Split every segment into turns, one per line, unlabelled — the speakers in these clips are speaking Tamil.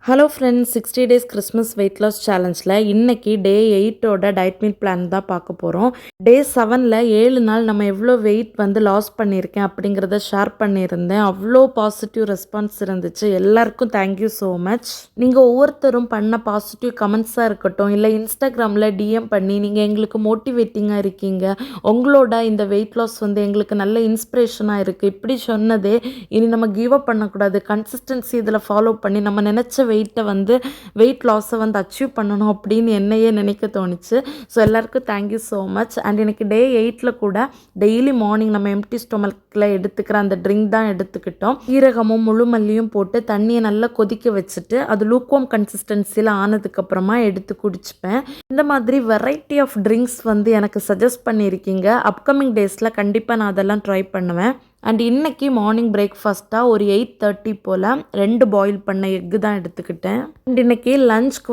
Hello friends, 60 days Christmas weight loss சேலஞ்சில் இன்றைக்கி டே 8ஓட டயட் மீல் பிளான் தான் பார்க்க போகிறோம். டே 7ல் 7 நாள் நம்ம எவ்வளோ வெயிட் லாஸ் பண்ணியிருக்கேன் அப்படிங்கிறத ஷேர் பண்ணியிருந்தேன். அவ்வளோ பாசிட்டிவ் ரெஸ்பான்ஸ் இருந்துச்சு. எல்லாருக்கும் தேங்க்யூ ஸோ மச். நீங்கள் ஒவ்வொருத்தரும் பண்ண பாசிட்டிவ் கமெண்ட்ஸாக இருக்கட்டும், இல்லை இன்ஸ்டாகிராமில் டிஎம் பண்ணி நீங்கள் எங்களுக்கு மோட்டிவேட்டிங்காக இருக்கீங்க, உங்களோட இந்த வெயிட் லாஸ் எங்களுக்கு நல்ல இன்ஸ்பிரேஷனாக இருக்குது, இப்படி சொன்னதே இனி நம்ம கிவ் அப் பண்ணக்கூடாது, கன்சிஸ்டன்சி இதில் ஃபாலோ பண்ணி நம்ம நினச்ச வெயிட் லாஸை அச்சீவ் பண்ணணும் அப்படின்னு என்னையே நினைக்க தோணுச்சு. ஸோ எல்லாருக்கும் தேங்க்யூ ஸோ மச். அண்ட் எனக்கு டே 8ல் கூட டெய்லி மார்னிங் நம்ம எம்டி ஸ்டொமக்கில் எடுத்துக்கிற அந்த ட்ரிங்க் தான் எடுத்துக்கிட்டோம். சீரகமும் முழுமல்லியும் போட்டு தண்ணியை நல்லா கொதிக்க வச்சுட்டு அது லூக்வார்ம் கன்சிஸ்டன்சியில் ஆனதுக்கப்புறமா எடுத்து குடிச்சுப்பேன். இந்த மாதிரி வெரைட்டி ஆஃப் ட்ரிங்க்ஸ் எனக்கு சஜஸ்ட் பண்ணியிருக்கீங்க. அப்கமிங் டேஸில் கண்டிப்பாக நான் அதெல்லாம் ட்ரை பண்ணுவேன். அண்ட் இன்றைக்கி மார்னிங் பிரேக்ஃபாஸ்ட்டாக ஒரு 8:30 போல் 2 பாயில் பண்ண எக்கு தான் எடுத்துக்கிட்டேன். அண்ட் இன்றைக்கி லஞ்ச்க்கு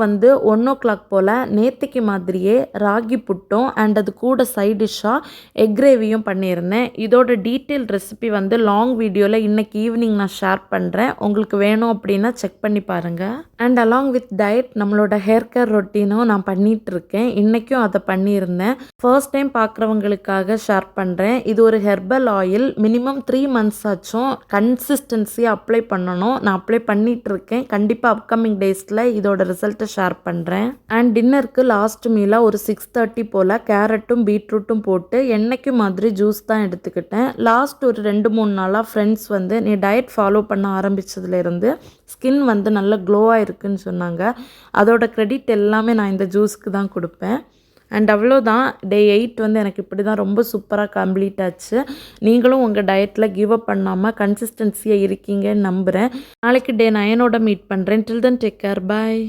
1 போல் நேற்றுக்கு மாதிரியே ராகி புட்டும் அண்ட் அது கூட சைட் டிஷ்ஷாக எக் கிரேவியும் பண்ணியிருந்தேன். இதோட டீட்டெயில் ரெசிபி லாங் வீடியோவில் இன்றைக்கி ஈவினிங் நான் ஷேர் பண்ணுறேன். உங்களுக்கு வேணும் அப்படின்னா செக் பண்ணி பாருங்கள். அண்ட் அலாங் வித் டயட் நம்மளோட ஹேர் கேர் ரொட்டீனும் நான் பண்ணிகிட்ருக்கேன். இன்றைக்கும் அதை பண்ணியிருந்தேன். ஃபர்ஸ்ட் டைம் பார்க்குறவங்களுக்காக ஷேர் பண்ணுறேன். இது ஒரு ஹெர்பல் ஆயில். மினிமம் 3 months ஆச்சும் கன்சிஸ்டன்சியாக அப்ளை பண்ணணும். நான் அப்ளை பண்ணிகிட்ருக்கேன். கண்டிப்பாக அப்கமிங் டேஸில் இதோட ரிசல்ட்டை ஷேர் பண்ணுறேன். அண்ட் டின்னருக்கு லாஸ்ட் மீலாக ஒரு 6:30 போல் கேரட்டும் பீட்ரூட்டும் போட்டு என்னைக்கு மாதிரி ஜூஸ் தான் எடுத்துக்கிட்டேன். லாஸ்ட் ஒரு 2-3 நாளாக ஃப்ரெண்ட்ஸ் நீ டயட் ஃபாலோ பண்ண ஆரம்பித்ததுலேருந்து ஸ்கின் நல்லா க்ளோவாக இருக்குன்னு சொன்னாங்க. அதோட க்ரெடிட் எல்லாமே நான் இந்த ஜூஸ்க்கு தான் கொடுப்பேன். அண்ட் அவ்வளோதான். டே 8 எனக்கு இப்படி தான் ரொம்ப சூப்பராக கம்ப்ளீட் ஆச்சு. நீங்களும் உங்கள் டயட்டில் கிவ் அப் பண்ணாமல் கன்சிஸ்டன்சியாக இருக்கீங்கன்னு நம்புகிறேன். நாளைக்கு டே 9ஓட மீட் பண்ணுறேன். டில் தென் டேக் கேர், பாய்.